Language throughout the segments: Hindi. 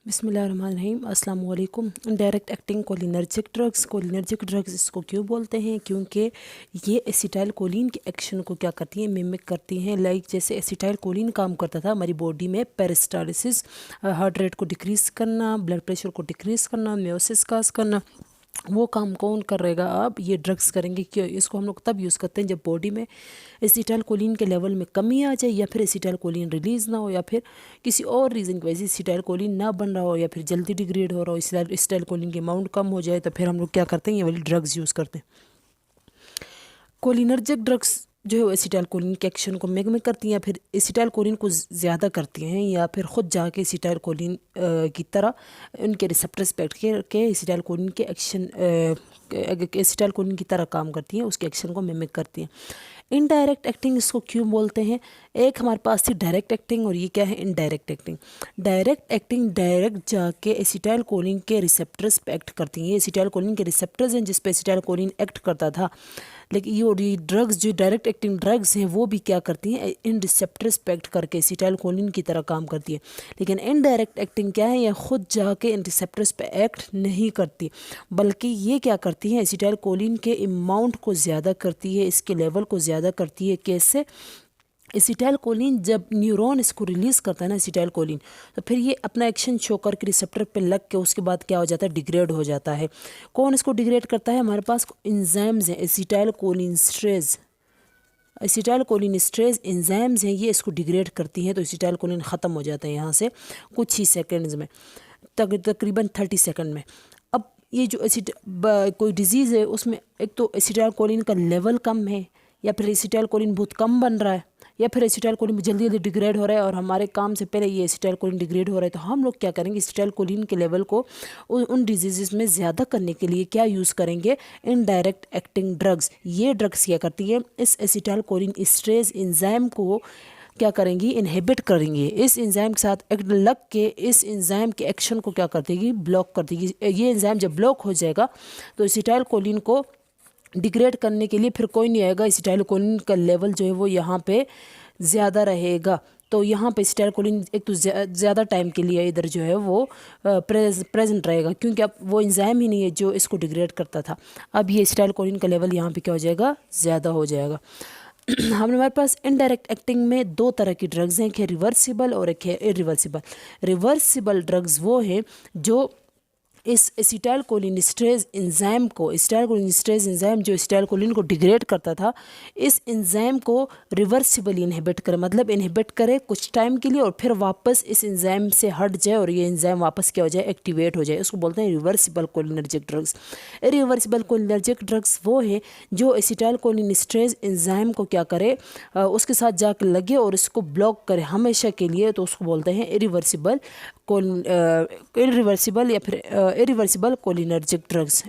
बिस्मिल्लाहिर्रहमानिर्रहीम अस्सलाम वालेकुम। डायरेक्ट एक्टिंग कोलिनर्जिक ड्रग्स इसको क्यों बोलते हैं? क्योंकि ये एसिटाइल कोलिन के एक्शन को क्या करती हैं, मिमिक करती हैं। लाइक जैसे एसिटाइल कोलिन काम करता था हमारी बॉडी में पेरिस्टालिसिस, हार्ट रेट को डिक्रीज़ करना, ब्लड प्रेशर को डिक्रीज़ करना, मेयोसिस काज करना, वो काम कौन करेगा? अब ये ड्रग्स करेंगे। क्यों? इसको हम लोग तब यूज़ करते हैं जब बॉडी में एसिटाइल कोलिन के लेवल में कमी आ जाए, या फिर एसिटाइल कोलिन रिलीज़ ना हो, या फिर किसी और रीज़न की वजह से एसिटाइल कोलिन ना बन रहा हो, या फिर जल्दी डिग्रेड हो रहा हो, एसिटाइल कोलिन की अमाउंट कम हो जाए, तो फिर हम लोग क्या करते हैं, ये वाली ड्रग्स यूज़ करते हैं। कोलिनर्जिक ड्रग्स जो है वो एसिटाइल कोलिन के एक्शन को मिमिक करती हैं, या फिर एसिटाइल कोलिन को ज़्यादा करती हैं, या फिर ख़ुद जाके एसिटाइल कोलिन की तरह उनके रिसेप्टर्स पे बैठ के एसिटाइल कोलिन के एक्शन एसिटाइल कोलिन की तरह काम करती हैं, उसके एक्शन को मिमिक करती हैं। इनडायरेक्ट एक्टिंग इसको क्यों बोलते हैं? एक हमारे पास थी डायरेक्ट एक्टिंग, और ये क्या है, indirect acting. Direct acting direct जाके एसिटाइल कोलिन के रिसेप्टर्स पे एक्ट करती हैं। ये एसिटाइल कोलिन के रिसेप्टर्स हैं जिस पे एसिटाइल कोलिन एक्ट करता था। लेकिन ये ड्रग्स जो डायरेक्ट एक्टिंग ड्रग्स हैं वो भी क्या करती हैं, इन रिसेप्टर्स पे एक्ट करके एसिटाइल कोलिन की तरह काम करती है। लेकिन इनडायरेक्ट एक्टिंग क्या है, यह खुद जाके इन रिसेप्टर्स पे एक्ट नहीं करती, बल्कि ये क्या करती है, एसिटाइल कोलिन के अमाउंट को ज़्यादा करती है, इसके लेवल को ज़्यादा करती है। कैसे? एसिटाइल कोलिन जब न्यूरॉन इसको रिलीज़ करता है ना एसिटाइल कोलिन, तो फिर ये अपना एक्शन शो करके रिसेप्टर पे लग के उसके बाद क्या हो जाता है, डिग्रेड हो जाता है। कौन इसको डिग्रेड करता है? हमारे पास इंजाइम्स हैं, एसिटाइल कोलिनस्ट्रेज इंजाइम्स हैं, ये इसको डिग्रेड करती हैं, तो एसिटाइल कोलिन ख़त्म हो जाता है यहाँ से कुछ ही सेकेंड्स में, तकरीबन 30 सेकेंड में। अब ये जो कोई डिज़ीज़ है उसमें एक तो एसिटाइल कोलिन का लेवल कम है, या फिर एसिटाइल कोलिन बहुत कम बन रहा है, या फिर एसिटाइल कोलिन जल्दी जल्दी डिग्रेड हो रहा है, और हमारे काम से पहले ये एसिटाइल कोलिन डिग्रेड हो रहा है। तो हम लोग क्या करेंगे, एसिटाइल कोलिन के लेवल को उन डिजीज़ में ज़्यादा करने के लिए क्या यूज़ करेंगे, इनडायरेक्ट एक्टिंग ड्रग्स। ये ड्रग्स क्या करती है, इस एसिटाइल कोलिन स्ट्रेज एंजाइम को क्या करेंगी, इनहिबिट करेंगे। इस एंजाइम के साथ लग के इस एंजाइम के एक्शन को क्या कर देगी, ब्लॉक कर देगी। ये एंजाइम जब ब्लॉक हो जाएगा तो एसिटाइल कोलिन को डिग्रेड करने के लिए फिर कोई नहीं आएगा, एसिटाइल कोलिन का लेवल जो है वो यहाँ पे ज़्यादा रहेगा। तो यहाँ पे एसिटाइल कोलिन एक तो ज़्यादा टाइम के लिए इधर जो है वो प्रेजेंट रहेगा, क्योंकि अब वो एंजाइम ही नहीं है जो इसको डिग्रेड करता था। अब ये एसिटाइल कोलिन का लेवल यहाँ पे क्या हो जाएगा, ज़्यादा हो जाएगा। हमारे पास इनडायरेक्ट एक्टिंग में दो तरह की ड्रग्स हैं, एक है रिवर्सिबल और एक है इरिवर्सिबल। रिवर्सिबल ड्रग्स वो है जो इस एसिटाइल कोलिनस्ट्रेज एंजाइम को, एसिटाइल कोलिनस्ट्रेज एंजाइम जो एसिटाइल कोलिन को डिग्रेड करता था, इस एंजाइम को रिवर्सिबली इनहिबिट करे, मतलब इनहिबिट करे कुछ टाइम के लिए, और फिर वापस इस एंजाइम से हट जाए और ये एंजाइम वापस क्या हो जाए, एक्टिवेट हो जाए। उसको बोलते हैं reversible cholinergic drugs. Reversible cholinergic drugs वो है जो एसिटाइल कोलिनस्ट्रेज एंजाइम को क्या करे, उसके साथ जाकर लगे और इसको ब्लॉक करे हमेशा के लिए, तो उसको बोलते हैं इरिवर्सिबल या फिर इरिवर्सिबल कोलिनर्जिक ड्रग्स।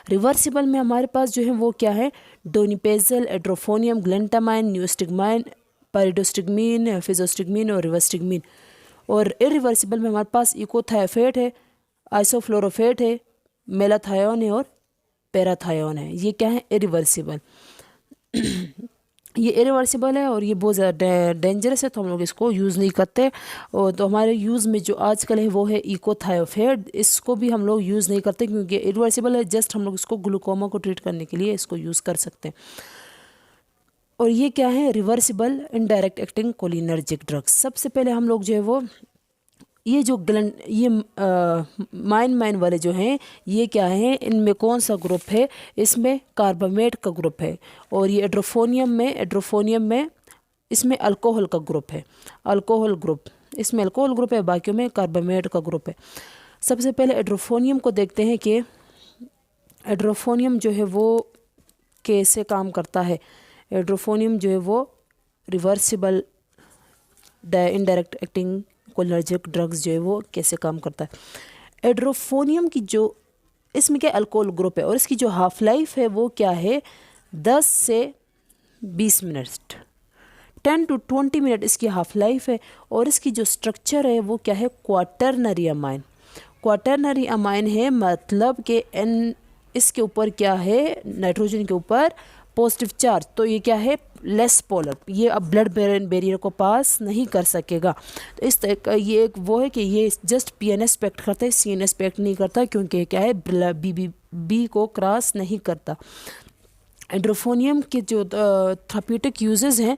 रिवर्सिबल में हमारे पास जो है वो क्या है, डोनिपेजल, एड्रोफोनियम, ग्लेंटामाइन, न्यूस्टिगमाइन, पारिडोस्टिगमीन, फिजोस्टिगमीन और रिवर्स्टिगमीन। और इरिवर्सिबल में हमारे पास इकोथायोफेट है, आइसोफ्लोरोफेट है, मेलाथायोन है और पैराथायोन है। ये क्या है, इरिवर्सिबल। ये इरिवर्सिबल है और ये बहुत ज़्यादा डेंजरस है, तो हम लोग इसको यूज़ नहीं करते। और तो हमारे यूज़ में जो आजकल है वो है इकोथायोफेट, इसको भी हम लोग यूज़ नहीं करते क्योंकि इरिवर्सिबल है। जस्ट हम लोग इसको ग्लूकोमा को ट्रीट करने के लिए इसको यूज़ कर सकते हैं। और ये क्या है, reversible indirect acting cholinergic drugs. सबसे पहले हम लोग जो है वो ये जो माइन वाले जो हैं, ये क्या है, इनमें कौन सा ग्रुप है, इसमें कार्बामेट का ग्रुप है। और ये एड्रोफोनियम में इसमें अल्कोहल का ग्रुप है, अल्कोहल ग्रुप, इसमें अल्कोहल ग्रुप है, बाकियों में कार्बामेट का ग्रुप है। सबसे पहले एड्रोफोनियम को देखते हैं कि एड्रोफोनियम जो है वो कैसे काम करता है। एड्रोफोनियम जो है वो reversible indirect acting cholinergic drugs जो है वो कैसे काम करता है। एड्रोफोनियम की जो इसमें क्या अल्कोहल ग्रुप है, और इसकी जो हाफ लाइफ है वो क्या है, 10 से 20 मिनट, 10 to 20 मिनट इसकी हाफ लाइफ है। और इसकी जो स्ट्रक्चर है वो क्या है, क्वाटरनरी अमाइन। क्वाटरनरी अमाइन है, मतलब कि इसके ऊपर क्या है, नाइट्रोजन के ऊपर पॉजिटिव चार्ज, तो ये क्या है, लेस पोलर, ये अब ब्लड बैरियर को पास नहीं कर सकेगा। तो इस तरह का ये एक वो है कि ये जस्ट पीएनएस पे एक्ट करता है, सीएनएस पे एक्ट नहीं करता, क्योंकि क्या है, बी को क्रॉस नहीं करता। एंड्रोफोनियम के जो थेराप्यूटिक यूजेस हैं,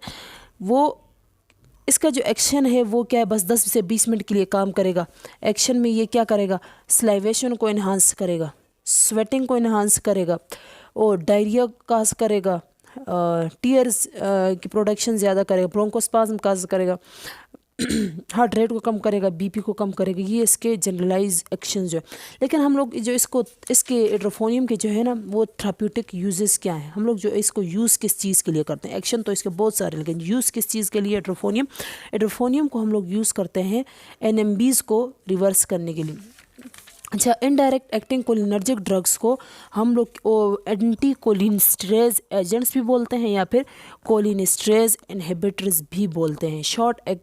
वो इसका जो एक्शन है वो क्या है, बस 10 से 20 मिनट के लिए काम करेगा। एक्शन में ये क्या करेगा, स्लाइवेशन को इन्हांस करेगा, स्वेटिंग को इन्हांस करेगा, और डायरिया काज करेगा, टीयर्स की प्रोडक्शन ज़्यादा करेगा, ब्रोंकोस्पाज्म काज करेगा, हार्ट रेट को कम करेगा, बीपी को कम करेगा। ये इसके जनरलाइज एक्शन जो है। लेकिन हम लोग जो इसके एड्रोफोनियम के जो है ना, वो थेराप्यूटिक यूजेस क्या हैं, हम लोग जो इसको यूज़ किस चीज़ के लिए करते हैं। एक्शन तो इसके बहुत सारे, लेकिन यूज़ किस चीज़ के लिए एड्रोफोनियम को हम लोग यूज़ करते हैं NMBs को रिवर्स करने के लिए। अच्छा, इनडायरेक्ट एक्टिंग कोलिनर्जिक ड्रग्स को हम लोग एंटी कोलिनस्ट्रेज एजेंट्स भी बोलते हैं, या फिर कोलिनस्ट्रेज इनहिबिटर्स भी बोलते हैं। शॉर्ट एक्ट,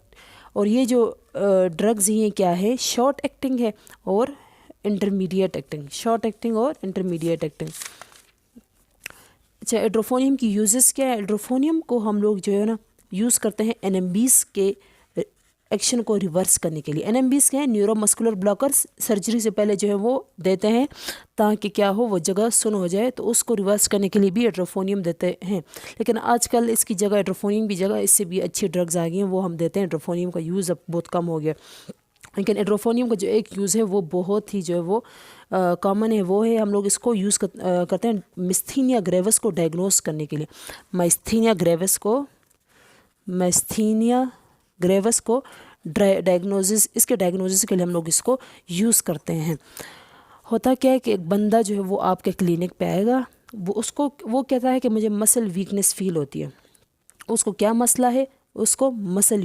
और ये जो ड्रग्स हैं क्या है, शॉर्ट एक्टिंग है और इंटरमीडिएट एक्टिंग, शॉर्ट एक्टिंग और इंटरमीडिएट एक्टिंग। अच्छा, एड्रोफोनियम की यूजेस क्या है। एड्रोफोनियम को हम लोग जो है ना यूज़ करते हैं NMBs के एक्शन को रिवर्स करने के लिए। NMBs क्या है, न्यूरोमस्कुलर ब्लॉकर्स, सर्जरी से पहले जो है वो देते हैं ताकि क्या हो, वो जगह सुन हो जाए, तो उसको रिवर्स करने के लिए भी एड्रोफोनियम देते हैं। लेकिन आजकल इसकी जगह, एड्रोफोनियम की जगह इससे भी अच्छी ड्रग्स आ गई हैं, वो हम देते हैं। एड्रोफोनियम का यूज़ अब बहुत कम हो गया। लेकिन एड्रोफोनियम का जो एक यूज़ है वो बहुत ही जो है वो कॉमन है, वो है हम लोग इसको यूज़ करते हैं मिस्थीनिया ग्रेविस को डायग्नोस करने के लिए। मिस्थीनिया ग्रेविस को डायग्नोसिस, इसके डायग्नोसिस के लिए हम लोग इसको यूज़ करते हैं। होता क्या है कि एक बंदा जो है वो आपके क्लिनिक पे आएगा, वो कहता है कि मुझे मसल वीकनेस फील होती है। उसको क्या मसला है, उसको मसल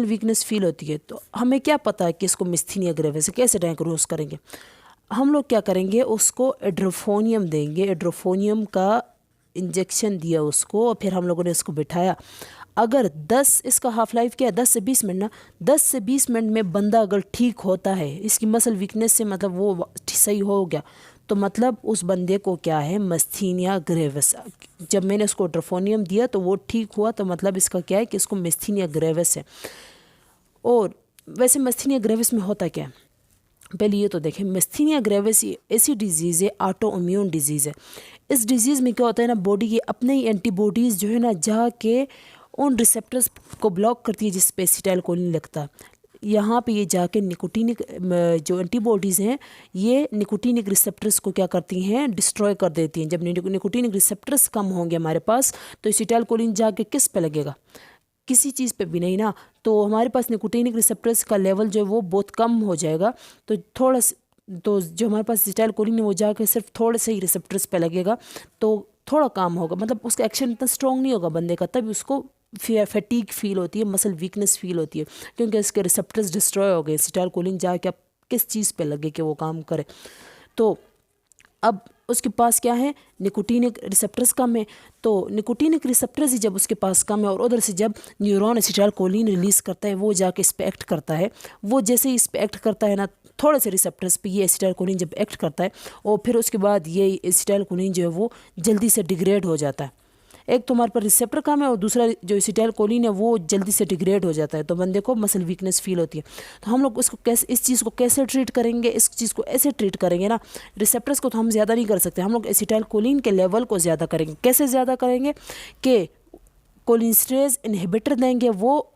वीकनेस फील होती है। तो हमें क्या पता है कि इसको मिस्थीनिया ग्रेविस से कैसे डायग्नोस करेंगे। हम लोग क्या करेंगे, उसको एड्रोफोनियम देंगे, एड्रोफोनियम का इंजेक्शन दिया उसको, और फिर हम लोगों ने इसको बिठाया। अगर 10, इसका हाफ लाइफ क्या है, 10 से 20 मिनट ना, 10 से 20 मिनट में बंदा अगर ठीक होता है, इसकी मसल वीकनेस से मतलब वो सही हो गया, तो मतलब उस बंदे को क्या है, मिस्थीनिया ग्रेविस। जब मैंने उसको एड्रोफोनियम दिया तो वो ठीक हुआ, तो मतलब इसका क्या है कि इसको मिस्थीनिया ग्रेविस है। और वैसे मिस्थीनिया ग्रेविस में होता क्या है, पहले ये तो देखें। मिस्थीनिया ग्रेविस ऐसी डिजीज़ है, ऑटो इम्यून डिजीज़ है। इस डिजीज़ में क्या होता है ना, बॉडी की अपने ही एंटीबॉडीज़ जो है ना जाके उन रिसेप्टर्स को ब्लॉक करती है जिस पे एसिटाइलकोलिन लगता है। यहाँ पे ये जाके निकोटीनिक जो एंटीबॉडीज़ हैं, ये निकोटीनिक रिसेप्टर्स को क्या करती हैं, डिस्ट्रॉय कर देती हैं। जब निकोटीनिक रिसेप्टर्स कम होंगे हमारे पास, तो एसिटाइलकोलिन जाके किस पे लगेगा, किसी चीज़ पे भी नहीं ना। तो हमारे पास निकोटीनिक रिसेप्टर्स का लेवल जो है वो बहुत कम हो जाएगा। तो तो जो हमारे पास एसिटाइलकोलिन है वो जाके सिर्फ थोड़े से ही रिसेप्टर्स पे लगेगा, तो थोड़ा काम होगा, मतलब उसका एक्शन इतना स्ट्रॉन्ग नहीं होगा बंदे का, तभी उसको फैटीग फील होती है, मसल वीकनेस फील होती है, क्योंकि इसके रिसेप्टर्स डिस्ट्रॉय हो गए। एसिटाइलकोलिन जाके अब किस चीज़ पे लगे कि वो काम करे। तो अब उसके पास क्या है, निकोटीनिक रिसेप्टर्स कम है। तो निकोटीनिक रिसेप्टर्स ही जब उसके पास कम है, और उधर से जब न्यूरॉन एसिटाइलकोलिन रिलीज़ करता है, वो जाके इस पे एक्ट करता है। वो जैसे ही इस पे एक्ट करता है ना, थोड़े से रिसेप्टर्स पे ये एसिटाइलकोलिन जब एक्ट करता है, और फिर उसके बाद ये एसिटाइलकोलिन जो है वो जल्दी से डिग्रेड हो जाता है। एक तो हमारे पास रिसेप्टर कम है, और दूसरा जो एसिटाइलकोलिन है वो जल्दी से डिग्रेड हो जाता है, तो बंदे को मसल वीकनेस फील होती है। तो हम लोग इसको कैसे, इस चीज़ को कैसे ट्रीट करेंगे, इस चीज़ को ऐसे ट्रीट करेंगे ना, रिसेप्टर्स को तो हम ज़्यादा नहीं कर सकते, हम लोग एसिटाइलकोलिन के लेवल को ज़्यादा करेंगे। कैसे ज़्यादा करेंगे कि कोलिनस्ट्रेज इनहिबिटर देंगे, वो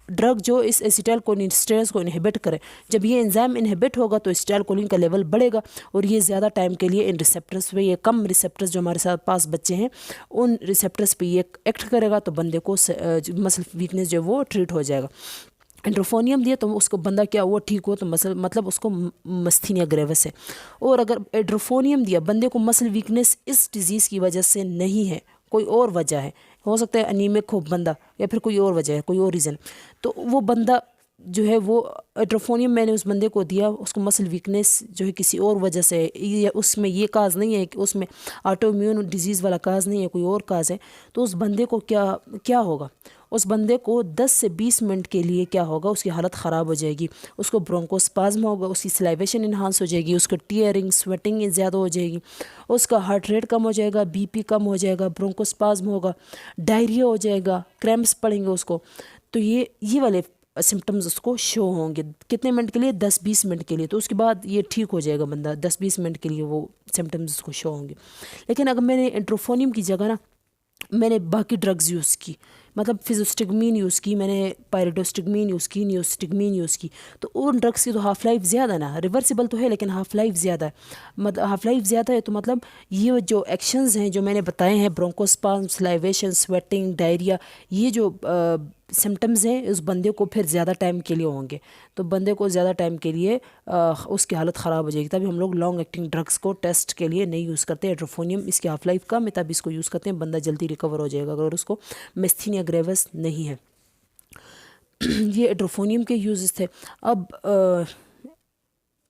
ड्रग जो इस एसिटाइलकोलिनस्ट्रेज को इनहिबिट करे। जब ये एंजाइम इनहिबिट होगा तो एसिटाइलकोलिन का लेवल बढ़ेगा, और ये ज़्यादा टाइम के लिए इन रिसेप्टर्स पे, ये कम रिसेप्टर्स जो हमारे साथ पास बच्चे हैं उन रिसेप्टर्स पे ये एक्ट करेगा, तो बंदे को मसल वीकनेस जो है वो ट्रीट हो जाएगा। एंड्रोफोनियम दिया तो उसको बंदा क्या हुआ, ठीक हो, तो मसल मतलब उसको मिस्थीनिया ग्रेविस है। और अगर एड्रोफोनियम दिया बंदे को मसल वीकनेस इस डिज़ीज़ की वजह से नहीं है, कोई और वजह है, हो सकता है अनीमिक हो बंदा, या फिर कोई और वजह है, कोई और रीज़न, तो वो बंदा जो है वो एड्रोफोनियम मैंने उस बंदे को दिया, उसको मसल वीकनेस जो है किसी और वजह से, या उसमें ये काज नहीं है कि उसमें ऑटो इम्यून डिजीज़ वाला काज नहीं है, कोई और काज है, तो उस बंदे को क्या होगा, उस बंदे को 10 से 20 मिनट के लिए क्या होगा, उसकी हालत ख़राब हो जाएगी, उसको ब्रोंकोस्पाज्म होगा, उसकी सलाइवेशन इन्हांस हो जाएगी, उसको टीयरिंग स्वेटिंग ज़्यादा हो जाएगी, उसका हार्ट रेट कम हो जाएगा, बीपी कम हो जाएगा, ब्रोंकोस्पाज्म होगा, डायरिया हो जाएगा, क्रैम्प्स पड़ेंगे उसको। तो ये वाले सिम्टम्स उसको शो होंगे। कितने मिनट के लिए? 10-20 मिनट के लिए। तो उसके बाद ये ठीक हो जाएगा बंदा, 10-20 मिनट के लिए वो सिम्टम्स उसको शो होंगे। लेकिन अगर मैंने एंट्रोफोनियम की जगह ना मैंने बाकी ड्रग्स यूज़ की, मतलब फिजोस्टिगमीन यूज़ की, मैंने पायरिडोस्टिगमीन यूज़ की, नियोस्टिगमीन यूज़ की, तो उन ड्रग्स की तो हाफ़ लाइफ ज़्यादा ना, रिवर्सिबल तो है लेकिन हाफ़ लाइफ ज़्यादा है। मतलब हाफ़ लाइफ ज़्यादा है तो मतलब ये जो एक्शंस हैं जो मैंने बताए हैं, ब्रोंकोस्पाज्म, सलाइवेशन, स्वेटिंग, डायरिया, ये जो सिम्टम्स हैं उस बंदे को फिर ज़्यादा टाइम के लिए होंगे। तो बंदे को ज़्यादा टाइम के लिए उसकी हालत ख़राब हो जाएगी। तभी हम लोग लॉन्ग एक्टिंग ड्रग्स को टेस्ट के लिए नहीं यूज़ करते। एट्रोफोनियम इसकी हाफ लाइफ कम है तभी इसको यूज़ करते हैं, बंदा जल्दी रिकवर हो जाएगा अगर उसको मेस्थीनिया ग्रेविस नहीं है। ये एट्रोफोनियम के यूज़ थे। अब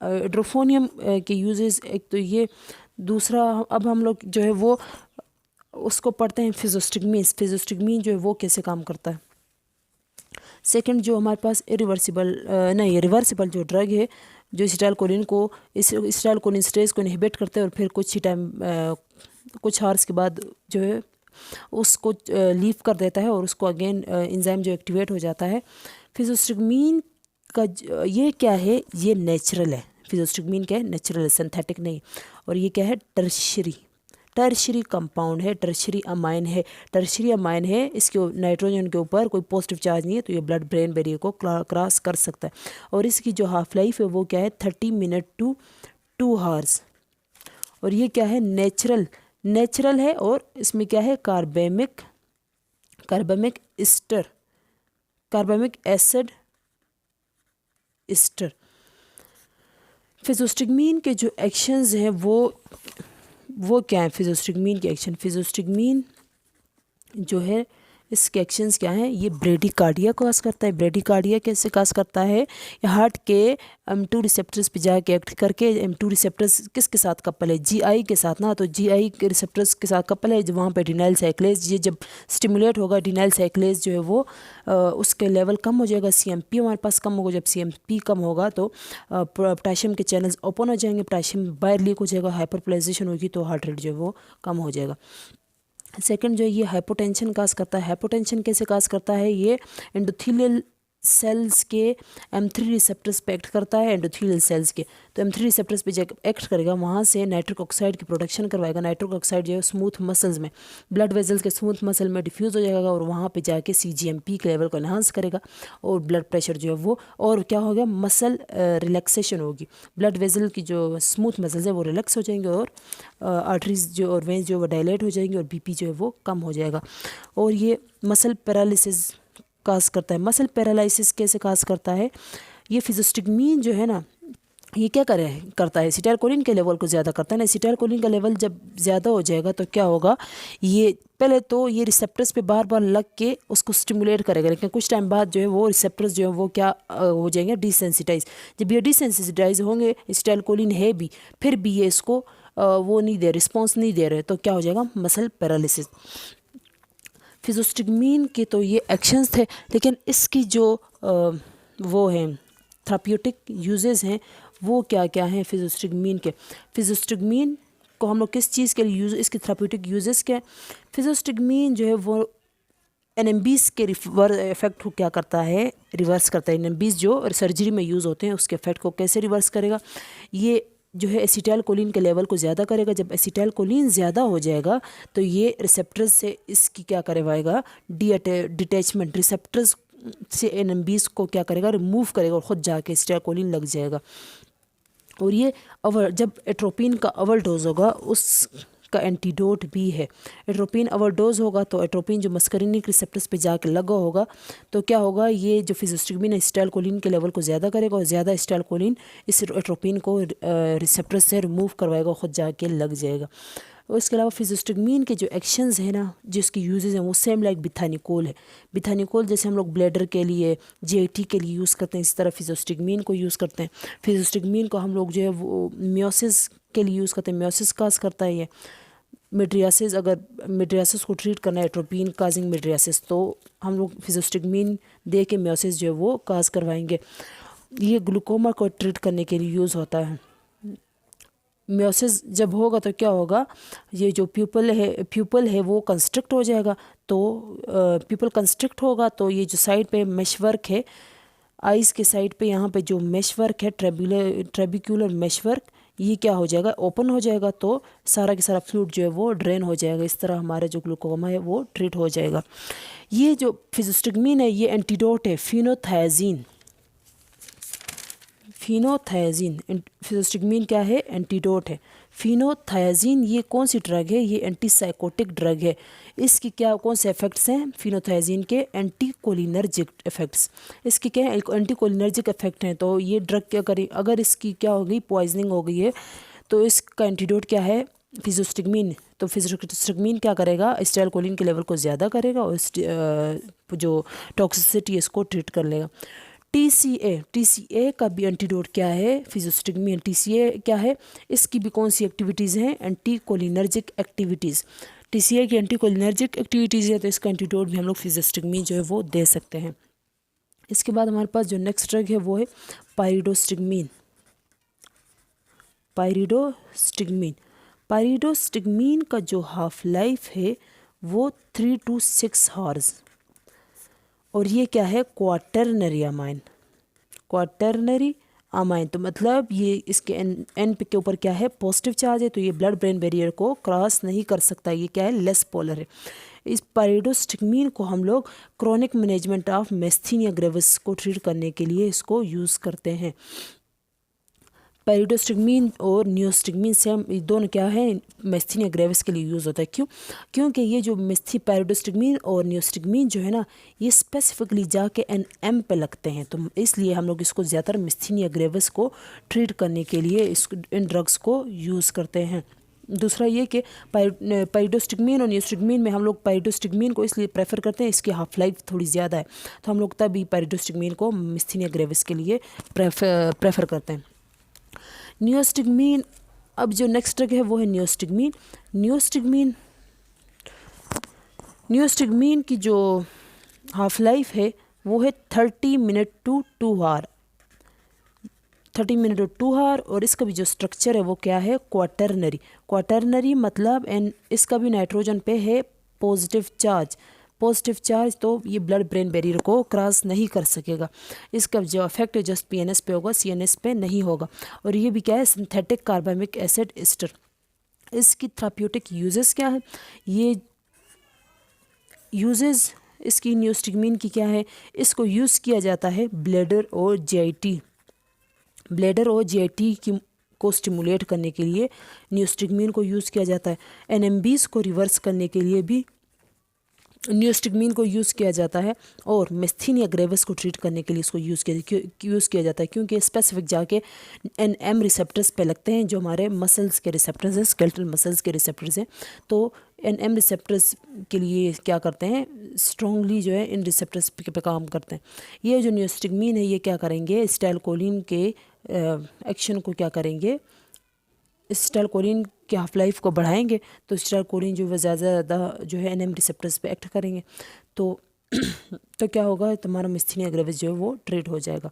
एट्रोफोनियम के यूजेस एक तो ये, दूसरा अब हम लोग जो है वो उसको पढ़ते हैं फिजोस्टिगमीन। फिजोस्टिगमीन जो है वो कैसे काम करता है। सेकंड जो हमारे पास इरिवर्सिबल नहीं रिवर्सिबल जो ड्रग है जो एसिटाइलकोलिन को एसिटाइलकोलिन स्टेज को इनहिबिट करते हैं और फिर कुछ ही टाइम कुछ हार्स के बाद जो है उसको लीव कर देता है और उसको अगेन एंजाइम जो एक्टिवेट हो जाता है। फिजोस्टिगमीन का ये क्या है, ये नेचुरल है। फिजोस्टिगमीन क्या है? नेचुरल है, सिंथेटिक नहीं। और ये क्या है? टर्शरी कंपाउंड है, टर्शरी अमाइन है। टर्शरी अमाइन है, इसके नाइट्रोजन के ऊपर कोई पॉजिटिव चार्ज नहीं है तो ये ब्लड ब्रेन बैरियर को क्रॉस कर सकता है। और इसकी जो हाफ लाइफ है वो क्या है? 30 मिनट टू 2 हार्स। और ये क्या है? नेचुरल है। और इसमें क्या है? Carbamic acid ester. फिजोस्टिगमीन के जो एक्शंस हैं वो क्या है? फिजोस्टिगमीन के एक्शन, फिजोस्टिगमीन जो है इसके एक्शंस क्या हैं? ये ब्रेडिकार्डिया काज करता है। ब्रेडिकार्डिया कैसे काज करता है? ये हार्ट के M2 रिसेप्टर्स पे जाके एक्ट करके, M2 रिसेप्टर्स किसके साथ कपल है? GI के साथ ना। तो GI के रिसेप्टर्स के साथ कपल है, जब वहाँ पे डिनाइल साइक्लेज ये जब स्टिमुलेट होगा, डिनाइल साइक्लेज जो है वो उसके लेवल कम हो जाएगा, CMP हमारे पास कम होगा। जब CMP कम होगा तो पोटेशियम के चैनल्स ओपन हो जाएंगे, पोटेशियम बाहर लीक हो जाएगा, हाइपरप्लाइजेशन होगी तो हार्ट रेट जो है वो कम हो जाएगा। सेकंड जो ये हाइपोटेंशन काज करता है। हाइपोटेंशन कैसे काज करता है? ये एंडोथेलियल सेल्स के M3 रिसेप्टर्स पे एक्ट करता है, एंडोथेलियल सेल्स के। तो M3 रिसेप्टर्स पे जब एक्ट करेगा वहाँ से नाइट्रिक ऑक्साइड की प्रोडक्शन करवाएगा। नाइट्रिक ऑक्साइड जो है स्मूथ मसल्स में, ब्लड वेजल्स के स्मूथ मसल में डिफ्यूज़ हो जाएगा और वहाँ पे जाके CGMP के लेवल को एनहांस करेगा और ब्लड प्रेशर जो है वो, और क्या हो गया? मसल रिलैक्सेशन होगी, ब्लड वेजल की जो स्मूथ मसल्स है वो रिलैक्स हो जाएंगे और आर्टरीज जो और वेंस जो वो डायलेट हो जाएंगे और BP जो है वो कम हो जाएगा। और ये मसल पैरालिसिस काज करता है। मसल पैरालिसिस कैसे काज करता है? ये फिजोस्टिगमीन जो है ना ये क्या करता है? एसिटाइलकोलिन के लेवल को ज़्यादा करता है ना। एसिटाइलकोलिन का लेवल जब ज़्यादा हो जाएगा तो क्या होगा? ये पहले तो ये रिसेप्टर्स पे बार बार लग के उसको स्टिमुलेट करेगा, लेकिन कुछ टाइम बाद जो है वो रिसेप्टर्स जो है वो क्या हो जाएंगे? डिसेंसिटाइज। जब ये डिसेंसिटाइज होंगे, एसिटाइलकोलिन है भी, फिर भी ये इसको वो नहीं दे, रिस्पॉन्स नहीं दे रहे, तो क्या हो जाएगा? Muscle paralysis. फिजोस्टिगमीन के तो ये एक्शंस थे, लेकिन इसकी जो वो हैं थेराप्यूटिक यूजेस हैं वो क्या क्या हैं फिजोस्टिगमीन के? फिजोस्टिगमीन को हम लोग किस चीज़ के लिए यूज़, इसके थेराप्यूटिक यूजेस क्या? फिजोस्टिगमीन जो है वो NMBs के इफेक्ट को क्या करता है? रिवर्स करता है। NMBs जो सर्जरी में यूज़ होते हैं उसके इफेक्ट को कैसे रिवर्स करेगा? ये जो है एसिटाइलकोलिन के लेवल को ज़्यादा करेगा। जब एसिटाइलकोलिन ज़्यादा हो जाएगा तो ये रिसेप्टर्स से इसकी क्या करवाएगा? डिटैचमेंट, रिसेप्टर्स से NMBs को क्या करेगा? रिमूव करेगा और ख़ुद जाके एसिटाइलकोलिन लग जाएगा। और ये जब एट्रोपिन का ओवरडोज होगा उसका एंटीडोट भी है। एट्रोपिन ओवरडोज होगा तो एट्रोपिन जो मस्करिनिक रिसेप्टर्स पे जाके लगा होगा तो क्या होगा? ये जो फिजोस्टिगमीन एसिटाइलकोलिन के लेवल को ज़्यादा करेगा और ज़्यादा एसिटाइलकोलिन इस एट्रोपिन को रिसेप्टर्स से रिमूव करवाएगा, ख़ुद जाके लग जाएगा। और इसके अलावा फिजोस्टिगमीन के जो एक्शंस हैं ना, जिसकी यूजेस हैं वो सेम लाइक बिथानिकोल है। बिथानिकोल जैसे हम लोग ब्लैडर के लिए, GIT के लिए यूज़ करते हैं, इसी तरह फिजोस्टिगमीन को यूज़ करते हैं। फिजोस्टिगमीन को हम लोग जो है वो मियोसिस के लिए यूज़ करते हैं, मियोसिस काज करता है ये। मिड्रियासिस, अगर मिड्रियासिस को ट्रीट करना है एट्रोपिन काजिंग मिड्रियासिस, तो हम लोग फिजोस्टिगमीन दे के मियोसिस जो है वो काज करवाएंगे। ये ग्लूकोमा को ट्रीट करने के लिए यूज़ होता है। मियोसिस जब होगा तो क्या होगा, ये जो प्यूपल है वो कंस्ट्रक्ट हो जाएगा। तो प्यूपल कंस्ट्रक्ट होगा तो ये जो साइड पे मेशवर्क है, आइज़ के साइड पे यहाँ पे जो मेशवर्क है, ट्रेबिक्यूलर मेशवर्क, ये क्या हो जाएगा, ओपन हो जाएगा। तो सारा के सारा फ्लूइड जो है वो ड्रेन हो जाएगा। इस तरह हमारा जो ग्लूकोमा है वो ट्रीट हो जाएगा। ये जो फिजोस्टिगमीन है ये एंटीडोट है फिनोथायाजीन। फिजोस्टिगमीन क्या है, एंटीडोट है। फिनोथायाजीन ये कौन सी ड्रग है, ये एंटीसाइकोटिक ड्रग है। इसकी क्या कौन से इफेक्ट्स हैं फिनोथायाजीन के, एंटीकोलिनर्जिक इफेक्ट्स। इसके क्या है, एंटीकोलिनर्जिक इफेक्ट हैं। तो ये ड्रग क्या करें, अगर इसकी क्या हो गई, पॉइजनिंग हो गई है, तो इसका एंटीडोट क्या है, फिजोस्टिगमीन। तो फिजोस्टिगमीन क्या करेगा, एसिटाइलकोलिन के लेवल को ज़्यादा करेगा और जो टॉक्सिसिटी इसको ट्रीट कर लेगा। टीसीए का भी एंटीडोट क्या है, फिजोस्टिगमीन। टीसीए क्या है, इसकी भी कौन सी एक्टिविटीज़ हैं, एंटीकोलिनर्जिक एक्टिविटीज़। टीसीए की एंटीकोलिनर्जिक एक्टिविटीज़ है, तो इसका एंटीडोट भी हम लोग फिजोस्टिगमीन जो है वो दे सकते हैं। इसके बाद हमारे पास जो नेक्स्ट ड्रग है वो है पाइरिडोस्टिगमीन। पाइरिडोस्टिगमीन का जो हाफ लाइफ है वो 3 to 6 आवर्स, और ये क्या है, क्वाटरनरी अमाइन। तो मतलब ये इसके एन पे के ऊपर क्या है, पॉजिटिव चार्ज है, तो ये ब्लड ब्रेन बैरियर को क्रॉस नहीं कर सकता। ये क्या है, लेस पोलर है। इस पाइरिडोस्टिगमीन को हम लोग क्रोनिक मैनेजमेंट ऑफ मेस्थीनिया ग्रेविस को ट्रीट करने के लिए इसको यूज़ करते हैं। पाइरिडोस्टिगमीन और नियोस्टिगमीन सेम, दोनों क्या है, मेस्थीनिया ग्रेविस के लिए यूज़ होता है। क्योंकि ये जो पाइरिडोस्टिगमीन और नियोस्टिगमीन जो है ना, ये स्पेसिफिकली जाके एनएम पे लगते हैं। तो इसलिए हम लोग इसको ज़्यादातर मेस्थीनिया ग्रेविस को ट्रीट करने के लिए इन ड्रग्स को यूज़ करते हैं। दूसरा ये कि पाइरिडोस्टिगमीन और नियोस्टिगमीन में हम लोग पाइरिडोस्टिगमीन को इसलिए प्रेफर करते हैं, इसकी हाफ लाइफ थोड़ी ज़्यादा है, तो हम लोग तभी पाइरिडोस्टिगमीन को मेस्थीनिया ग्रेविस के लिए प्रेफर करते हैं। नियोस्टिगमीन, अब जो नेक्स्ट ड्रग है वो है नियोस्टिगमीन की जो हाफ लाइफ है वो है 30 minute to 2 hour, 30 minute to 2 hour. और इसका भी जो स्ट्रक्चर है वो क्या है, क्वाटरनरी मतलब इसका भी नाइट्रोजन पे है पॉजिटिव चार्ज, तो ये ब्लड ब्रेन बैरियर को क्रॉस नहीं कर सकेगा। इसका जो इफेक्ट है जस्ट पीएनएस पे होगा, सीएनएस पे नहीं होगा। और ये भी क्या है, सिंथेटिक कार्बामिक एसिड एस्टर। इसकी थेराप्यूटिक यूजेस क्या है, ये यूजेस इसकी नियोस्टिगमीन की क्या है, इसको यूज़ किया जाता है ब्लैडर और जीआईटी को स्टिमुलेट करने के लिए नियोस्टिगमीन को यूज़ किया जाता है। एनएमबीज को रिवर्स करने के लिए भी नियोस्टिगमीन को यूज़ किया जाता है, और मेस्थीनिया ग्रेविस को ट्रीट करने के लिए इसको यूज़ किया जाता है, क्योंकि स्पेसिफिक जाके एनएम रिसेप्टर्स पे लगते हैं, जो हमारे मसल्स के रिसेप्टर्स हैं, स्केलेटल मसल्स के रिसेप्टर्स हैं। तो एनएम रिसेप्टर्स के लिए क्या करते हैं, स्ट्रांगली जो है इन रिसेप्टर्स पे काम करते हैं। ये जो नियोस्टिगमीन है ये क्या करेंगे, एसिटाइलकोलिन के एक्शन को क्या करेंगे, एसिटाइलकोलिन की हाफ लाइफ को बढ़ाएंगे। तो एसिटाइलकोलिन जो है ज़्यादा जो है एनएम रिसेप्टर्स पे एक्ट करेंगे, तो क्या होगा, तुम्हारा मेस्थीनिया ग्रेविस जो है वो ट्रीट हो जाएगा।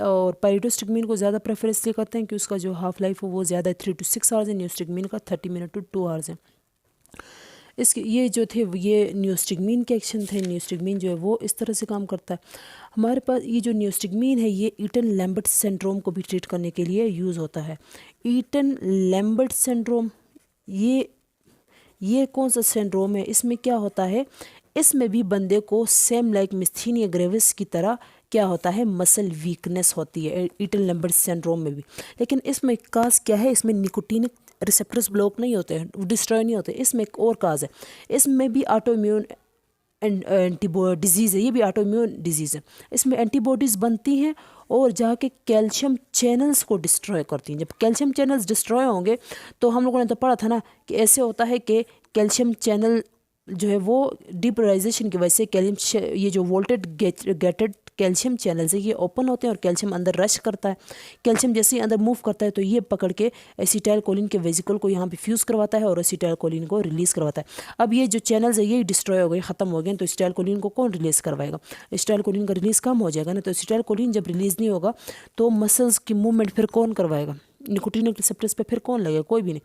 और पाइरिडोस्टिगमीन को ज़्यादा प्रेफर इसलिए करते हैं कि उसका जो हाफ लाइफ है वो ज़्यादा है, 3 to 6 आवर्स है। नियोस्टिगमीन का 30 मिनट टू 2 आवर्स है। इसके ये जो थे ये नियोस्टिगमीन के एक्शन थे। नियोस्टिगमीन जो है वो इस तरह से काम करता है। हमारे पास ये जो नियोस्टिगमीन है ये ईटन लैम्बर्ट सिंड्रोम को भी ट्रीट करने के लिए यूज़ होता है। ईटन लैम्बर्ट सिंड्रोम, ये कौन सा सिंड्रोम है, इसमें क्या होता है, इसमें भी बंदे को सेम लाइक मेस्थीनिया ग्रेविस की तरह क्या होता है, मसल वीकनेस होती है ईटन लैम्बर्ट सिंड्रोम में भी। लेकिन इसमें काज क्या है, इसमें निकोटिनिक रिसेप्टर्स ब्लॉक नहीं होते हैं, डिस्ट्रॉय नहीं होते। इसमें एक और काज है, इसमें भी ऑटोइम्यून एंटीबॉडी डिजीज़ है, ये भी ऑटोइम्यून डिजीज़ है। इसमें एंटीबॉडीज़ बनती हैं और जाके कैल्शियम चैनल्स को डिस्ट्रॉय करती हैं। जब कैल्शियम चैनल्स डिस्ट्रॉय होंगे तो हम लोगों ने तो पढ़ा था ना कि ऐसे होता है कि कैल्शियम चैनल जो है वो डिपोलराइजेशन की वजह से ये जो वोल्टेज गेटेड कैल्शियम चैनल्स है ये ओपन होते हैं और कैल्शियम अंदर रश करता है। कैल्शियम जैसे ही अंदर मूव करता है तो ये पकड़ के एसिटाइलकोलिन के वेसिकल को यहाँ पे फ्यूज़ करवाता है और एसिटाइलकोलिन को रिलीज़ करवाता है। अब ये जो चैनल्स है ये डिस्ट्रॉय हो गए, ख़त्म हो गए, तो एसिटाइलकोलिन को कौन रिलीज़ करवाएगा? एसिटाइलकोलिन का रिलीज़ कम हो जाएगा ना, तो एसिटाइलकोलिन जब रिलीज़ नहीं होगा तो मसल्स की मूवमेंट फिर कौन करवाएगा? निकोटिनिक रिसेप्टर्स पे फिर कौन लगेगा? कोई भी नहीं।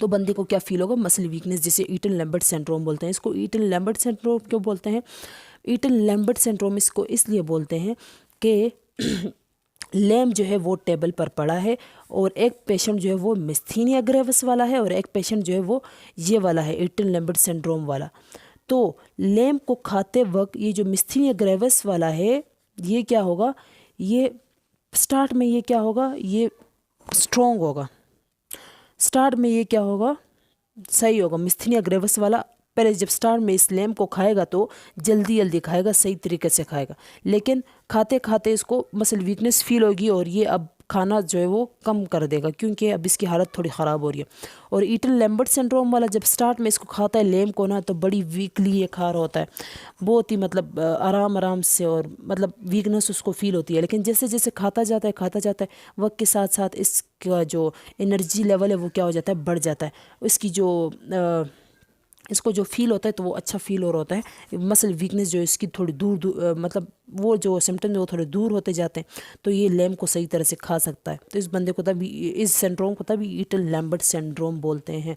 तो बंदे को क्या फील होगा? मसल वीकनेस, जिसे ईटन लैम्बर्ट सिंड्रोम बोलते हैं। इसको ईटन लैम्बर्ट सिंड्रोम क्यों बोलते हैं? ईटन लैम्बर्ट सिंड्रोम इसको इसलिए बोलते हैं कि लैम जो है वो टेबल पर पड़ा है और एक पेशेंट जो है वो मिस्थीनिया ग्रेविस वाला है और एक पेशेंट जो है वो ये वाला है, ईटन लैम्बर्ट सिंड्रोम वाला। तो लैम को खाते वक्त ये जो मिस्थीनिया ग्रेविस वाला है ये क्या होगा? ये स्टार्ट में ये क्या होगा? ये स्ट्रॉन्ग होगा। स्टार्ट में ये क्या होगा? सही होगा। मिस्थीनिया ग्रेविस वाला पहले जब स्टार्ट में इस लैम को खाएगा तो जल्दी जल्दी खाएगा, सही तरीके से खाएगा, लेकिन खाते खाते इसको मसल वीकनेस फील होगी और ये अब खाना जो है वो कम कर देगा क्योंकि अब इसकी हालत थोड़ी ख़राब हो रही है। और ईटन लैम्बर्ट सिंड्रोम वाला जब स्टार्ट में इसको खाता है लैम को ना, तो बड़ी वीकली ये खा रहा होता है, बहुत ही मतलब आराम आराम से, और मतलब वीकनेस उसको फील होती है। लेकिन जैसे जैसे खाता जाता है वक्त के साथ साथ इसका जो एनर्जी लेवल है वो क्या हो जाता है? बढ़ जाता है। इसकी जो इसको जो फील होता है तो वो अच्छा फील हो रहा होता है। मसल वीकनेस जो इसकी थोड़ी दूर मतलब वो जो सिम्टम है वो थोड़े दूर होते जाते हैं, तो ये लैम को सही तरह से खा सकता है। तो इस बंदे को तभी, इस सिंड्रोम को तभी ईटन लैम्बर्ट सिंड्रोम बोलते हैं।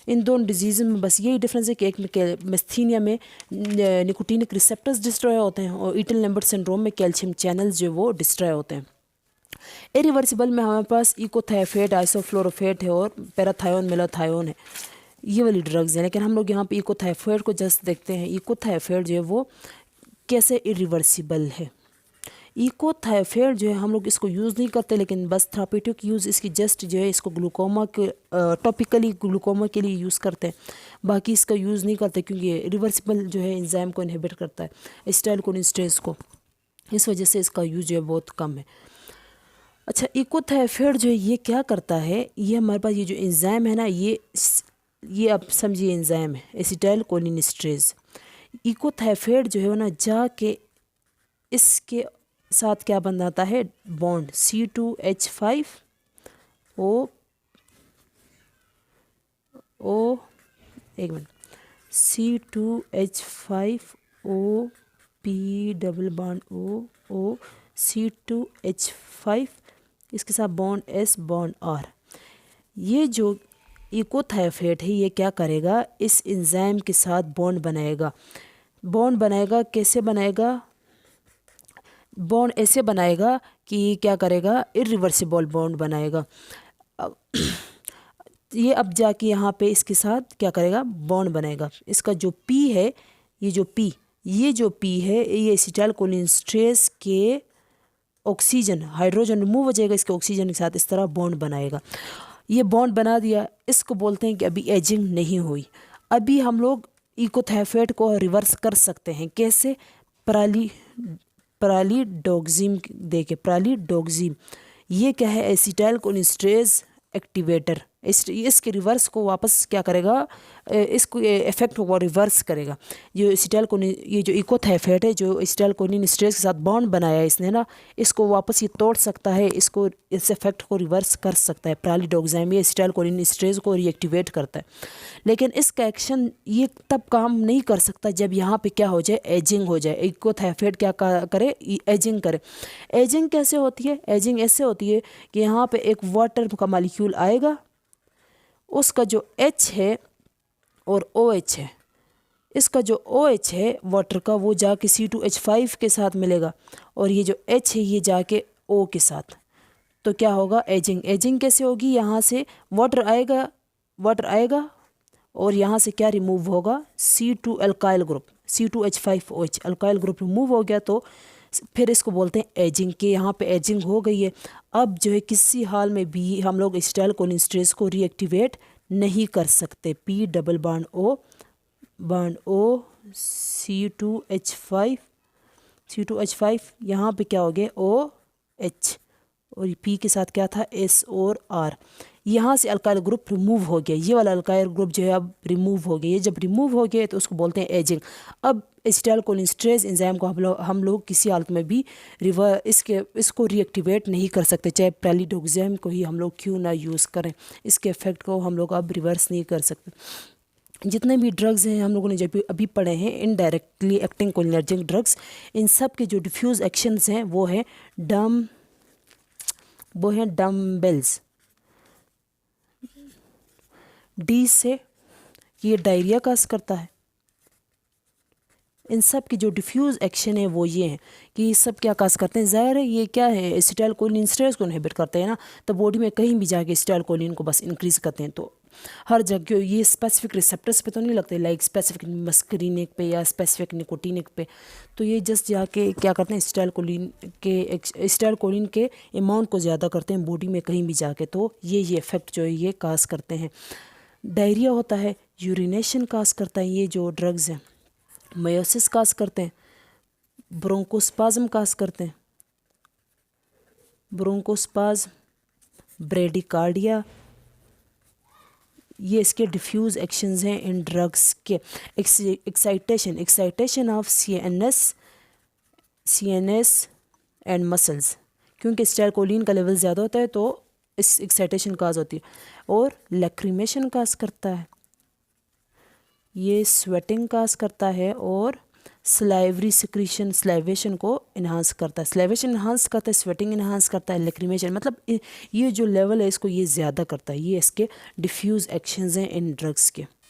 इन दोनों डिजीज़ में बस यही डिफरेंस है कि एक में मिस्थीनिया में निकोटिनिक रिसेप्टर्स डिस्ट्रॉय होते हैं और ईटन लैम्बर्ट सिंड्रोम में कैल्शियम चैनल्स जो वो डिस्ट्रॉय होते हैं। इरिवर्सिबल में हमारे पास इकोथायोफेट, आइसोफ्लोरोफेट है और पैराथायोन, मेलाथायोन है, ये वाली ड्रग्स हैं। लेकिन हम लोग यहाँ पे इकोथायोफेट को जस्ट देखते हैं। इकोथायोफेट जो है वो कैसे इरिवर्सिबल है। इकोथायोफेट जो है हम लोग इसको यूज़ नहीं करते, लेकिन बस थेरापेटिक यूज़ इसकी जस्ट जो है इसको ग्लूकोमा के टॉपिकली ग्लूकोमा के लिए यूज़ करते हैं, बाकी इसका यूज़ नहीं करते क्योंकि ये रिवर्सिबल जो है एंजाइम को इनहिबिट करता है, एसिटाइलकोलिन स्ट्रेस को, इस वजह से इसका यूज़ जो है बहुत कम है। अच्छा, इकोथायोफेट जो है ये क्या करता है? ये हमारे पास ये जो एंजाइम है ना, ये आप समझिए एंजाइम है एसिटाइलकोलिनेस्ट्रेज। इकोथायोफेट जो है वो ना जाके इसके साथ क्या बनाता है? बॉन्ड C2H5 O एक minute, C2H5O P double bond O C2H5, इसके साथ बॉन्ड S बॉन्ड R। ये जो इकोथायोफेट है ये क्या करेगा? इस एंजाइम के साथ बॉन्ड बनाएगा। बॉन्ड बनाएगा कैसे बनाएगा? बॉन्ड ऐसे बनाएगा कि क्या करेगा? इरिवर्सिबल बॉन्ड बनाएगा। ये अब जाके यहाँ पे इसके साथ क्या करेगा? बॉन्ड बनाएगा। इसका जो P है, ये जो P है ये एसिटाइलकोलिनेस्ट्रेज के ऑक्सीजन, हाइड्रोजन रिमूव हो जाएगा इसके ऑक्सीजन के साथ, इस तरह बॉन्ड बनाएगा। ये बॉन्ड बना दिया, इसको बोलते हैं कि अभी एजिंग नहीं हुई। अभी हम लोग इकोथायोफेट को रिवर्स कर सकते हैं। कैसे? प्रालीडोग्जिम देके। प्रालीडोग्जिम ये क्या है? एसिटाइलकोलिनेस्ट्रेज एक्टिवेटर। इसके रिवर्स को वापस क्या करेगा? इसको इफेक्ट को रिवर्स करेगा। जो ये जो इकोथायोफेट है जो एसिटाइलकोलिनेस्ट्रेज के साथ बॉन्ड बनाया है इसने ना, इसको वापस ये तोड़ सकता है, इसको इस इफेक्ट को रिवर्स कर सकता है। प्रालीडोग्जिम ये एसिटाइलकोलिनेस्ट्रेज को रीएक्टिवेट करता है, लेकिन इसका एक्शन ये तब काम नहीं कर सकता जब यहाँ पे क्या हो जाए? एजिंग हो जाए। इकोथायोफेट क्या करे? एजिंग करे। एजिंग कैसे होती है? एजिंग ऐसे होती है कि यहाँ पे एक वाटर का मॉलिक्यूल आएगा, उसका जो H है और OH है, इसका जो OH है वाटर का वो जाके C2H5 के साथ मिलेगा और ये जो H है ये जाके O के साथ। तो क्या होगा? एजिंग। एजिंग कैसे होगी? यहाँ से वाटर आएगा और यहाँ से क्या रिमूव होगा? C2 alkyl group, C2H5OH alkyl group remove हो गया, तो फिर इसको बोलते हैं एजिंग के। यहाँ पे एजिंग हो गई है। अब जो है किसी हाल में भी हम लोग एसिटाइलकोलिनेस्ट्रेज को रीएक्टिवेट नहीं कर सकते। P double bond O C2H5 यहाँ पे क्या हो गया? OH और P के साथ क्या था? S और R। यहाँ से अल्काइल ग्रुप रिमूव हो गया, ये वाला अल्काइल ग्रुप जो है अब रिमूव हो गया। ये जब रिमूव हो गया तो उसको बोलते हैं एजिंग। अब एसिटाइलकोलिनेस्टरेज एंजाइम को हम लोग किसी हालत में भी इसको रीएक्टिवेट नहीं कर सकते, चाहे पैलिडोग्जाम को ही हम लोग क्यों ना यूज़ करें, इसके इफेक्ट को हम लोग अब रिवर्स नहीं कर सकते। जितने भी ड्रग्स हैं हम लोगों ने जब अभी पढ़े हैं इनडायरेक्टली एक्टिंग कोलिनर्जिक ड्रग्स, इन सब के जो डिफ्यूज़ एक्शंस हैं वो हैं डम्बेल्स, डी से ये डायरिया काज करता है। इन सब की जो डिफ्यूज़ एक्शन है वो ये हैं कि ये सब क्या काज करते हैं, ज़ाहिर है ये क्या है, एसिटाइलकोलिनेस्टरेज को इनहिबिट करते हैं ना, तो बॉडी में कहीं भी जाके एसिटाइलकोलिन को बस इंक्रीज़ करते हैं। तो हर जगह ये स्पेसिफिक रिसेप्टर्स पे तो नहीं लगते, लाइक स्पेसिफिक मस्करीनिक पे या स्पेसिफिक निकोटीनिक पे, तो ये जस्ट जाके क्या करते हैं एसिटाइलकोलिन के अमाउंट को ज़्यादा करते हैं बॉडी में कहीं भी जाके, तो ये इफ़ेक्ट जो है ये काज करते हैं। डायरिया होता है, यूरिनेशन काज करता है ये जो ड्रग्स हैं, मायोसिस काज करते हैं, ब्रोंकोस्पाज्म काज करते हैं, ब्रोंकोस्पाज्म, ब्रेडिकार्डिया, ये इसके डिफ्यूज़ एक्शंस हैं इन ड्रग्स के। Excitation of CNS and muscles, क्योंकि एसिटाइलकोलिन का लेवल ज़्यादा होता है तो इस एक्साइटेशन काज होती है। और लैक्रिमेशन काज करता है, ये स्वेटिंग काज करता है, और स्लाइवरी सिक्रीशन स्लाइवेशन को इन्हांस करता है, स्लाइवेशन इन्हांस करता है, स्वेटिंग इन्हांस करता है, लैक्रिमेशन मतलब ये जो लेवल है इसको ये ज़्यादा करता है। ये इसके डिफ्यूज़ एक्शंस हैं इन ड्रग्स के।